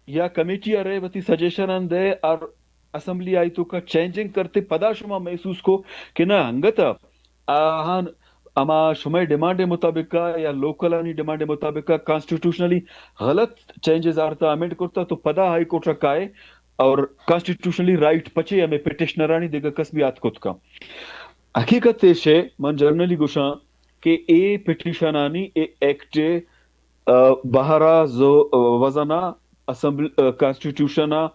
یا کمیٹی آرے وتی سجیشن دے اور اسمبلی آئی تو کا چینجنگ کرتے پدا شما محسوس کو کہ نہ ہنگت آہان اما شما ڈیمانڈ مطابق یا لوکل آنی ڈیمانڈ مطابق کانسٹیٹیوشنلی غلط چینجز آرتا امینڈ کرتا تو پدا ہائی کورٹ رکھائے اور کانسٹیٹیوشنلی رائٹ پچے ہمیں پیٹیشنرانی دیگر کسبیات کت کا حقیقت ہے من جرنلی گوشاں کہ اے پیٹیشنانی اے ایکٹ بہرا زو وزنا اسمبلی کانسٹیٹیوشنا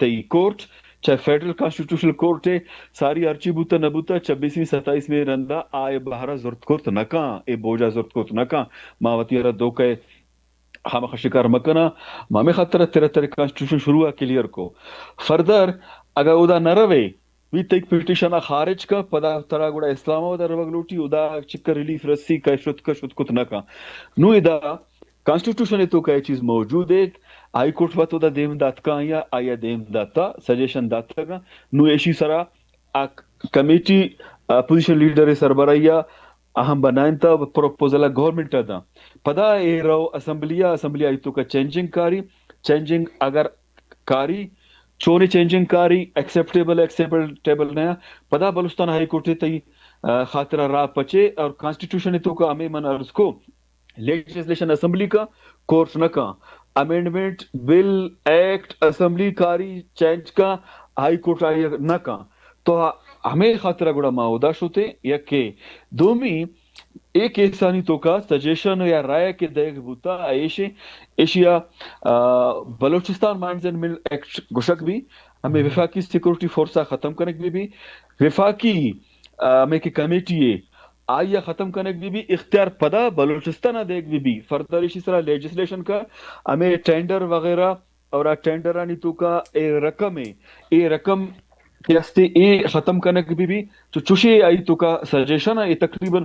تی کورٹ چاہے فیڈرل کانسٹیٹیوشنل کورٹ ہے ساری ارچی بوتا نبوتا 26ویں 27ویں رندہ آئے بہرا ضرورت کورت نکاں اے بوجہ ضرورت کورت نکاں ماوتی رہ دو کہ ہم خشکار مکنا مامی خطرہ تیرہ کانسٹیٹیوشن شروع کلیئر کو فردر اگر ادا نہ روے وی تک پیٹیشن خارج کا پدا ترا گوڑا اسلام آباد روگ لوٹی ادا چکر ریلیف رسی کا شد کت نکا نو ادا کانسٹیٹیوشن تو کا چیز موجود ہے ہائی کورٹ وقت ادا دیم دات کا آیا دیم داتا سجیشن داتا کا نو ایشی سرا کمیٹی اپوزیشن لیڈر سربراہیا اہم بنائن تا پروپوزل گورنمنٹ دا پدا اے رو اسمبلی آئی تو کا چینجنگ اگر کاری چونے چینجنگ کاری ایکسیپٹیبل نیا پدا بلوچستان ہائی کورٹ تی خاطرہ راہ پچے اور کانسٹیٹیوشن تو کا ہمیں من عرض کو لیجسلیشن اسمبلی کا کورس نہ کا امینڈمنٹ بل ایکٹ اسمبلی کاری چینج کا ہائی کورٹ آئی نہ کا تو ہمیں خاطرہ گوڑا معاہدہ شوتے یا کہ دومی ایک ایسانی تو کا سجیشن یا رائے کے دیکھ بوتا ایشیا بلوچستان مائنڈز اینڈ مل ایکٹ گشک بھی ہمیں وفاقی سیکورٹی فورسا ختم کرنے کے بھی وفاقی ہمیں کی کمیٹی آئیا ختم کرنے کے بھی اختیار پدا بلوچستان دیکھ بھی فردر اسی طرح لیجسلیشن کا ہمیں ٹینڈر وغیرہ اور ٹینڈر آنی تو کا اے رقم اے ختم کرنے کے بھی جو چوشے آئی تو کا سجیشن ہے یہ تقریباً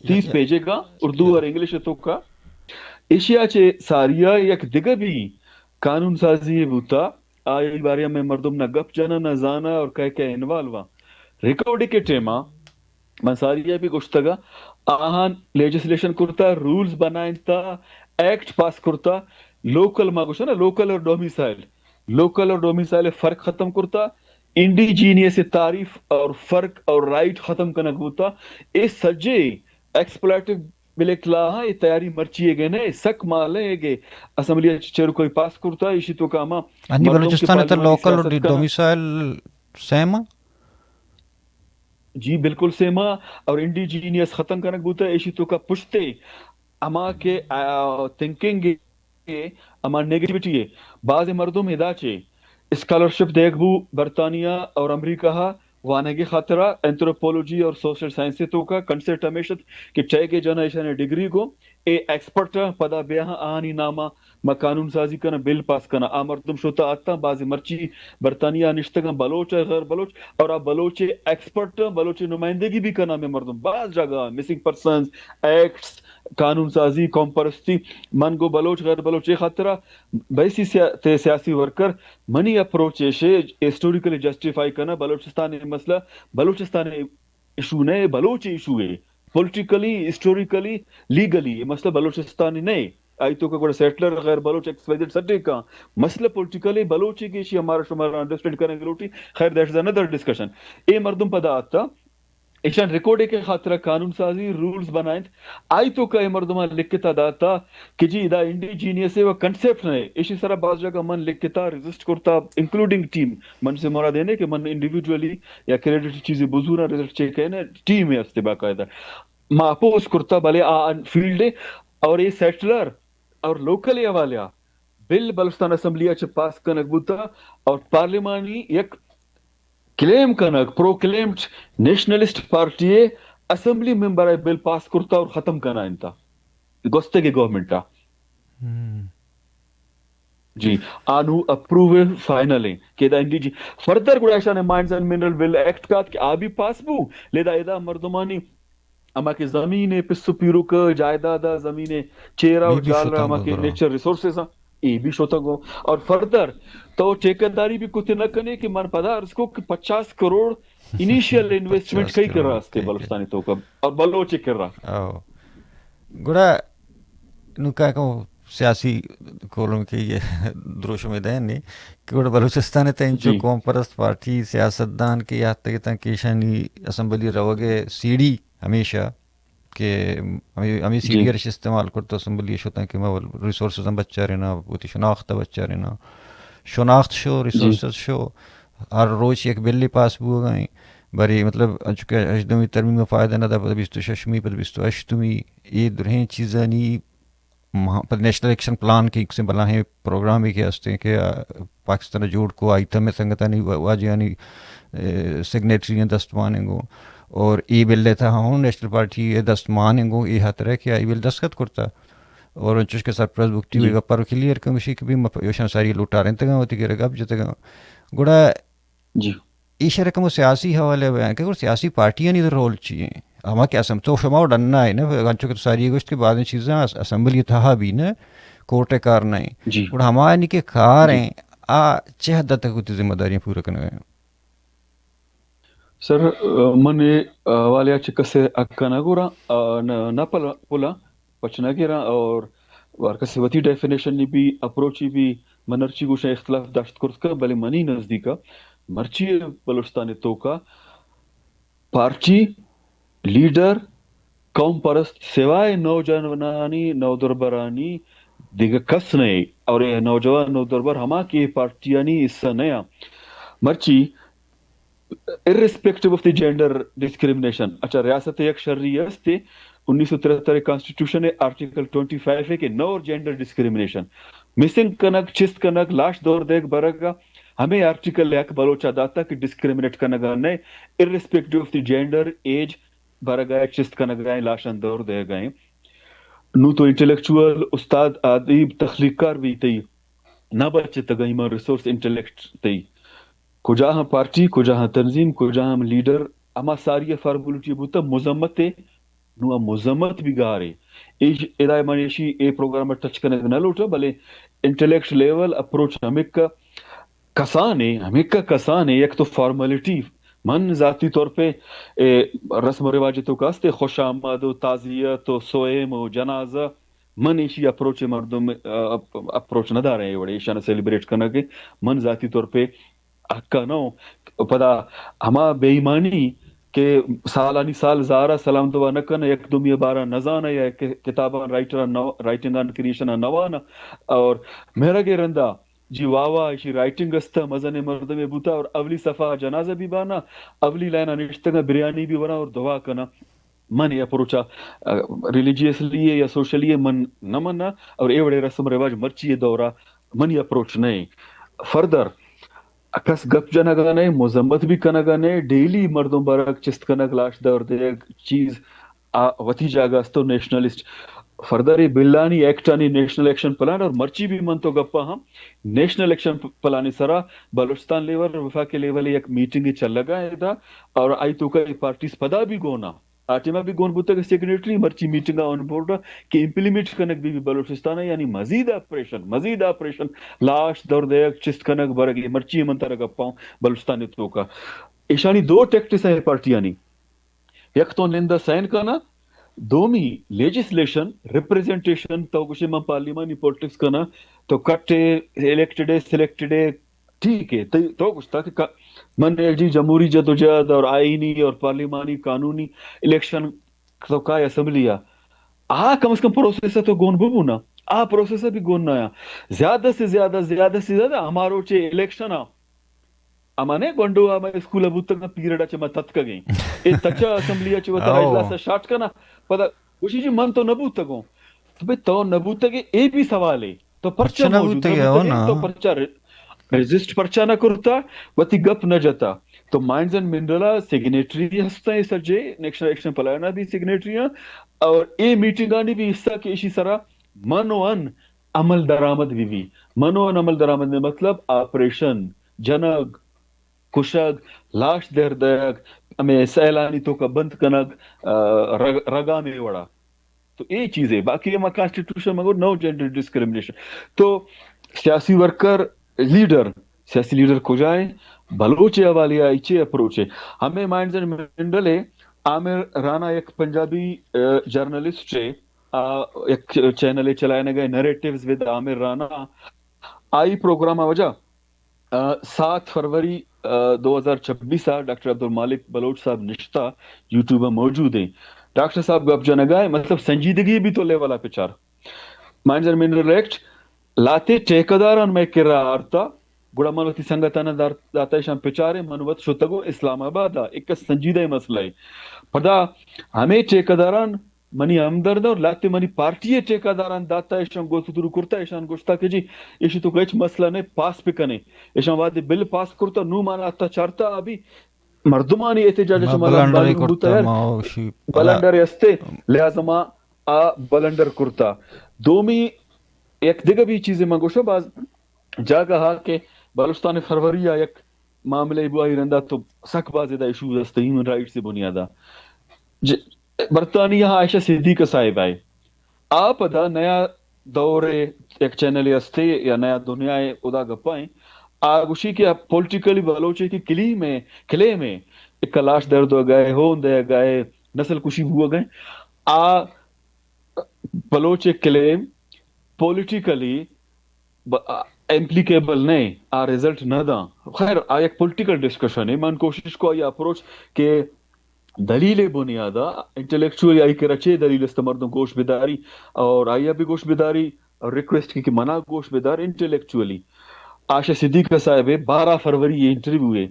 30 پیجے کا اردو اور انگلش تو کا ایشیا چے ساریا یک دیگر بھی قانون سازی بوتا آئی باریا میں مردم نہ گپ جانا نہ زانا اور کہ انوالوا ریکارڈی کے ٹیما منساریہ بھی گشتگا آہان لیجسلیشن کرتا رولز بنائیں تا ایکٹ پاس کرتا لوکل ماگوشا نا لوکل اور ڈومیسائل فرق ختم کرتا انڈیجینیس تعریف اور فرق اور رائٹ ختم کرنا ہوتا اے سجے ایکسپلائٹو بلیک لاہاں یہ تیاری مرچیے گئے نا سک مالے گئے اسمبلی چیرو کوئی پاس کرتا اسی تو کاما انی بلوچستان تا لوکل اور ڈومیسائل سیما جی بالکل سیما اور انڈیجینیس ختم کرنا ہوتا اسی تو کا پشتے اما کے تھنکنگ اما نیگیٹیوٹی ہے بعض مردم ادا چے اسکالرشپ دیکھبو برطانیہ اور امریکہ وانگی خاطرہ اینتروپولوجی اور سوشل سائنس تو کا کنسرٹ ہمیشت کہ چاہے کہ جانا ایشان ڈگری کو اے ایکسپرٹ پدا بیاہاں آنی ناما ما قانون سازی کرنا بل پاس کرنا مردم شوتا آتا بعض مرچی برطانیہ نشتگاں بلوچ ہے غیر بلوچ اور بلوچ ایکسپرٹ بلوچ نمائندگی بھی کرنا میں مردم بعض جگہ مسنگ پرسنز ایکٹس قانون سازی قوم پرستی من گو بلوچ غیر بلوچ خاطرہ بیسی سیاسی ورکر منی اپروچ ہسٹوریکلی جسٹیفائی کرنا بلوچستان مسئلہ بلوچستان ایشو نہیں بلوچ ایشو ہے پولیٹیکلی ہسٹوریکلی لیگلی یہ مسئلہ بلوچستان نہیں آئی تو کا سیٹلر غیر بلوچ ایکسپیڈٹ سٹے کا مسئلہ پولیٹیکلی بلوچی کی ایشی ہمارا شمارا انڈرسٹینڈ کرنے کی لوٹی خیر دیٹس انادر ڈسکشن اے مردم پدا آتا ایشان ریکارڈے کے خاطرہ قانون سازی رولز بنائیں آئی تو کا مردمہ لکھتا داتا کہ جی دا انڈیجینیس ہے وہ کنسیپٹ ہے اسی طرح بعض جگہ من لکھتا ریزسٹ کرتا انکلوڈنگ ٹیم من سے مراد دینے کہ من انڈیویجولی یا کریڈٹ چیزیں بزورا ریزلٹ چیک ہے نا ٹیم ہے اس سے باقاعدہ ما اپوز کرتا بھلے آن فیلڈ اور یہ سیٹلر اور لوکل والیا بل بلوچستان اسمبلی اچھے پاس کنک بوتا اور پارلیمانی یک کلیم کنک پروکلیمڈ نیشنلسٹ پارٹی اسمبلی ممبر بل پاس کرتا اور ختم کرنا انتا گوستے کے گورنمنٹا جی آنو اپروو فائنل ہیں کہ دا انڈیجی فردر گوڑا نے mines and mineral bill act کا کہ آبی پاس بو لیدا ایدا مردمانی اما کے زمین پسو پیرو کا جائیدادا زمین چیرا اور جال رہا اما کے نیچر ریسورسز ہیں ای بھی شوتا گو اور فردر تو ٹھیکیداری بھی کتے نہ کنے کہ من پدا اس کو 50 کروڑ انیشیل انویسٹمنٹ کئی کر رہا اس کے بلوچستانی تو کا اور بلوچ کر رہا گوڑا نو کا سیاسی کولوں کے یہ دروش میں دین نہیں کہ وہ بلوچستان تین جو قوم پرست پارٹی سیاستدان کے یا تک کیشانی اسمبلی روگے سی ڈی ہمیشہ کہ ہمیں سی ڈی ارش استعمال کرتا اسمبلی ہوتا ہے کہ میں ریسورسز ہم بچہ رہنا بہت شناخت بچہ رہنا شناخت شو ریسورسز شو ہر روز ایک بلی پاس بھی گئیں بری مطلب چونکہ اجدمی ترمیم میں فائدہ نہ تھا پتہ بیستو ششمی پتہ بیستو اشتمی یہ درہیں چیزیں نہیں پتہ نیشنل ایکشن پلان کی سے بلاہیں پروگرام ہی کیا ہستے ہیں کہ پاکستان جوڑ کو آئی تھا میں سنگتا نہیں واجیانی سگنیٹری دست مانیں گو اور ای بل لیتا ہوں نیشنل پارٹی یہ دست مانیں گو یہ ہاتھ رہ کیا ای بل دستخط کرتا اور انچوش کے ساتھ پریس بکتی ہوئی گا پر کلیئر کمیشی کی بھی یوشن ساری لوٹا رہے تھے ہوتی کہ رگب جتے گا گوڑا ایش رقم سیاسی حوالے بیان کہ سیاسی پارٹیاں نہیں رول چاہیے ہما کیا سم تو شما ڈننا ہے نا انچو کہ ساری گوشت کے بعد چیزیں اسمبلی تھا بھی نا کوٹے کار نہیں اور ہمارے نہیں کہ کار ہیں چہ حد تک ہوتی ذمہ داریاں پورا کرنے گئے سر من والیا چکسے اکنا گورا نہ پلا پچنا گیرا اور کسی وتی ڈیفینیشن نی بھی اپروچی بھی منرچی گوشا اختلاف داشت کرت کا بلے منی نزدیکا مرچی بلوچستان تو کا پارٹی لیڈر قوم پرست سوائے نوجوانانی نودربرانی دیگر کس نہیں اور یہ نوجوان نودربر ہما کی پارٹیانی حصہ نیا مرچی irrespective of the gender discrimination. اچھا ریاست یک شرعیہ تھے 1973 کانسٹیٹیوشن ہے آرٹیکل 25 ہے کہ نو جینڈر ڈسکریمنیشن مسنگ کنک چست کنک لاش دور دیکھ برگا ہمیں آرٹیکل یک بلوچا داتا کہ ڈسکریمنیٹ کنگا نہیں irrespective of the gender age برگا چست کنک گئے لاشن دور دے گئے نو تو انٹلیکچوئل استاد ادیب تخلیق کار بھی تھی نہ بچے تگئیما ریسورس انٹلیکٹ تھی کجا ہم پارٹی کجا ہم تنظیم کجا ہم لیڈر اما ساری فارمولٹی بوتا مذمت نو مذمت بھی گارے ایج ادائے منیشی اے پروگرام ٹچ کرنے نہ لوٹا بلے انٹلیکٹ لیول اپروچ ہمیں کا کسانے یک تو فارملٹی من ذاتی طور پہ رسم و رواج تو کاستے خوش آمد و تعزیت و سوئم و جنازہ من ایشی اپروچ مردم اپروچ نہ دار ہیں بڑے ایشانہ سیلیبریٹ کرنا کہ من ذاتی طور پہ حقا نو پدا ہما بے ایمانی کہ سالانی سال زارا سلام دعا نکن یک دم یہ بارہ نزانا یا کتاباں رائٹنگان کریشنہ نوانا اور میرا گے رندہ جی واوا ایشی رائٹنگ استا مزن مردم بوتا اور اولی صفحہ جنازہ بھی بانا اولی لائنہ نشتگا بریانی بھی بنا اور دعا کنا من یہ اپروچا ریلیجیسلی یا سوشلی من نہ مننا اور اے بڑے رسم رواج مرچی دورہ من یہ اپروچ نہیں فردر اکس گپ جنگانے مذمت بھی کنگانے ڈیلی مردوں برک چست کنگ لاش دور دے چیز وتی جاگہ استو نیشنلسٹ فردر بلانی ایکٹانی نیشنل ایکشن پلان اور مرچی بھی من تو گپا ہم نیشنل ایکشن پلانی سرا بلوچستان لیول وفاقی لیول ایک میٹنگ چل لگا ہے دا اور آئی تو کا پارٹیز پدا بھی گونا آٹیما بھی گون بوتا کہ سیکریٹری مرچی میٹنگ آن بورڈ کہ امپلیمنٹ کنک بھی بلوچستان ہے یعنی مزید آپریشن لاش دور دیکھ چست کنک برگی مرچی منتر گپاؤں بلوچستان تو کا ایشانی دو ٹیکٹس ہیں پارٹیانی یک تو نندہ سین کنا دومی لیجسلیشن ریپریزنٹیشن تو کچھ میں پارلیمانی پولیٹکس کنا تو کٹے الیکٹڈ سلیکٹڈ ٹھیک ہے تو کچھ تھا کہ من جی جمہوری جدوجہد اور آئینی اور پارلیمانی قانونی الیکشن تو کا اسمبلی کم از کم پروسیس تو گون ببونا پروسیس بھی گون نہ زیادہ سے زیادہ ہمارو چے الیکشن امانے گونڈو اما اسکول ابوتک پیریڈ اچ متت کگیں اے تچا اسمبلی اچ وتا اجلاس شارٹ کنا پتہ وشی جی من تو نبوتگوں تو بے تو نبوتگے اے بھی سوال ہے تو پرچہ موجود ہے تو پرچہ رجسٹ پرچہ نہ کرتا وتی گپ نہ جتا تو مائنز اینڈ منرلا سگنیٹری ہستا ہے سجے نیشنل ایکشن پلانا بھی سگنیٹری اور اے میٹنگانی بھی حصہ کے اسی سرا منو ان عمل درآمد بھی منو ان عمل درآمد میں مطلب آپریشن جنگ کشگ لاش دیر دیگ ہمیں سیلانی تو کا بند کنگ رگا میں وڑا تو یہ چیزیں باقی ہم کانسٹیٹیوشن مگر نو جینڈر ڈسکریمنیشن تو سیاسی ورکر سیاسی لیڈر کو جائیں بلوچ حوالے ایچے اپروچ ہے ہمیں مائنڈز اینڈ منڈل ہے عامر رانا ایک پنجابی جرنلسٹ ہے ایک چینل چلانے گئے نریٹیوز ود عامر رانا آئی پروگرام وجہ 7 فروری 2026 ڈاکٹر عبد المالک بلوچ صاحب نشتہ یوٹیوب میں موجود ہیں. ڈاکٹر صاحب گپ جنگائے مطلب سنجیدگی بھی تو لیولا پچار مائنز اینڈ منرل ایکٹ لاتے ٹھیکہ داران میں کرا آرتا گڑا منوتی سنگتانا داتا شام پچارے منوت شتگو اسلام آباد ایک سنجیدہ مسئلہ ہے. پدا ہمیں ٹھیکہ داران منی ہمدرد اور لاتے منی پارٹی ٹھیکہ داران داتا ایشان گوتو درو کرتا ایشان گوشتا کہ جی ایشی تو کچھ مسئلہ نہیں پاس پکنے ایشان وادی بل پاس کرتا نو مانا آتا چارتا ابھی مردمانی احتجاج شمالان بالغ ہوتا ہے بلنڈر یستے لہذا ما بلنڈر کرتا دومی ایک دیگه بھی چیزیں منگوشو باز جاگہ ہا کہ بلوچستان فروری ایک معاملے بوائی رندہ تو سک بازی دا ایشوز است ہیومن رائٹ سے بنیادا برطانیہ عائشہ صدیقہ صاحب آئے آپ دا نیا دور ایک چینل استے یا نیا دنیا ہے ادا گپائیں آگوشی کہ آپ پولیٹیکلی بلوچی کی کلے میں ایک کلاش درد ہو گئے ہون دے گئے نسل کشی ہوا گئے بلوچ کلیم پولیٹیکلی امپلیکیبل نہیں ریزلٹ نہ دا خیر ایک پولیٹیکل ڈسکشن ہے من کوشش کو یہ اپروچ کہ دلیل بنیادہ انٹلیکچولی آئی کے رچے دلیل استمردوں گوش بیداری اور آئیہ بھی گوش بیداری اور ریکویسٹ کی کہ منع گوش بیدار انٹلیکچولی عائشہ صدیقہ صاحب 12 فروری یہ انٹرویو ہے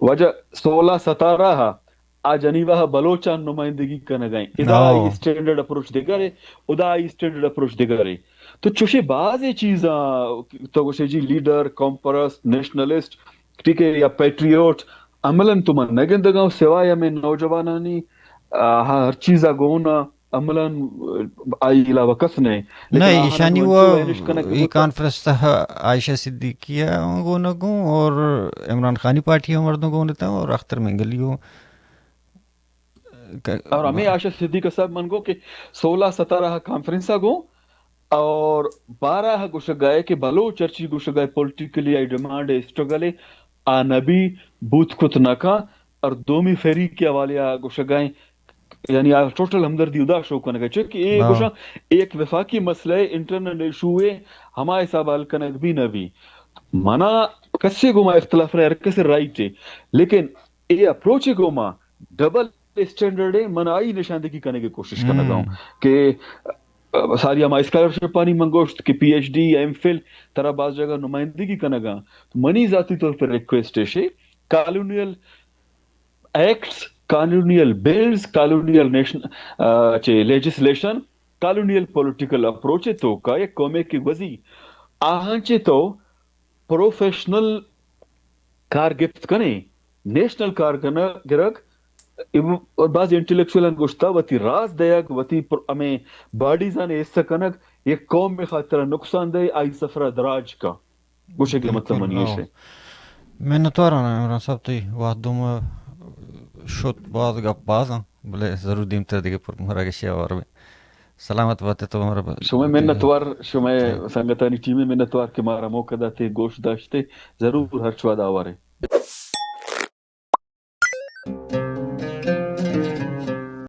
وجہ 16-17 آ جنیوہ بلوچان نمائندگی کرنے گئیں ادا آئی اسٹینڈرڈ اپروچ دے گرے ادا آئی اسٹینڈرڈ اپروچ دے گرے تو چوشے بعض چیزاں تو گوشے جی لیڈر کمپرس نیشنلسٹ ٹھیک ہے یا پیٹریوٹ عملاً تمہن نگندگاؤں سوائے میں نوجوانانی ہر چیزا گونا عملاً آئی علاوہ کس نہیں ایشانی وہ یہ کانفرنس تھا عائشہ صدیقیہ گونا گوں اور عمران خانی پارٹی مردوں گونا تھا اور اختر منگلیوں اور ہمیں عائشہ صدیقہ صاحب من گو کہ 16-17 کانفرنسا گو اور 12 گوشہ گئے کہ بلو چرچی گوشہ گئے پولیٹیکلی آئی ڈیمانڈ اسٹرگلے نبی بوت کت نکا اور دومی فیری کے حوالے گوشہ گئے یعنی ٹوٹل ہمدردی ادا شو کرنے گئے چونکہ یہ گوشہ ایک وفاقی مسئلہ ہے انٹرنل ایشو ہے ہمارے حساب الکنک بھی نبی منا کسے گما اختلاف رہے کسے رائٹ ہے لیکن یہ اپروچ گما ڈبل اسٹینڈرڈ ہے من آئی نشاندہی کرنے کی کوشش کرنا گا ہوں کہ ساری ہماری اسکالرشپ پانی منگوشت کہ P H D M Phil طرح بعض جگہ نمائندگی کرنا گا تو منی ذاتی طور پر ریکویسٹ ہے colonial acts colonial bills colonial legislation colonial political approach تو کا ایک قومے کی وزی آہنچے تو پروفیشنل کار گفت کنے نیشنل کار کرنا گرگ اور بعض انٹلیکچوئل گوشتا وتی راز دیگ وتی ہمیں باڈیزان اس سکنگ ایک قوم میں خاطر نقصان دہ آئی سفرہ دراج کا گوشے کے مطلب منیش ہے میں نتوارا عمران صاحب تی وحدوم شوت بعض گپ بازاں بلے ضرور دیم تر دیگه پر مراگشی آوار میں سلامت باتے تو ہمارا شما منتوار شما سنگتانی ٹیم منتوار کے مارا موقع داتے گوشت داشتے ضرور ہر چواد آوارے